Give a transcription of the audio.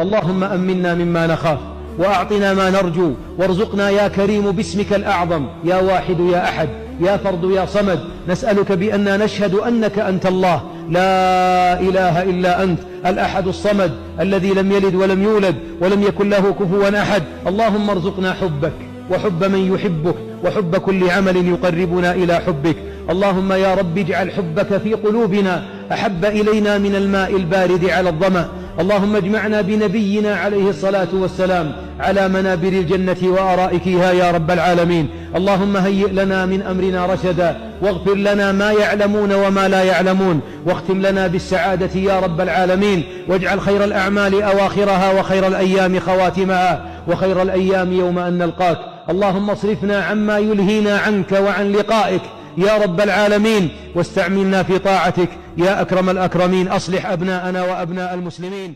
اللهم أمنا مما نخاف وأعطنا ما نرجو وارزقنا يا كريم باسمك الأعظم يا واحد يا أحد يا فرد يا صمد. نسألك بأننا نشهد أنك أنت الله لا إله إلا أنت الأحد الصمد الذي لم يلد ولم يولد ولم يكن له كفوا أحد. اللهم ارزقنا حبك وحب من يحبك وحب كل عمل يقربنا إلى حبك. اللهم يا رب اجعل حبك في قلوبنا أحب إلينا من الماء البارد على الظمأ. اللهم اجمعنا بنبينا عليه الصلاة والسلام على منابر الجنة وأرائكها يا رب العالمين. اللهم هيئ لنا من أمرنا رشدا واغفر لنا ما يعلمون وما لا يعلمون واختم لنا بالسعادة يا رب العالمين. واجعل خير الأعمال أواخرها وخير الأيام خواتمها وخير الأيام يوم أن نلقاك. اللهم اصرفنا عما يلهينا عنك وعن لقائك يا رب العالمين واستعملنا في طاعتك يا أكرم الأكرمين. أصلح أبناءنا وأبناء المسلمين.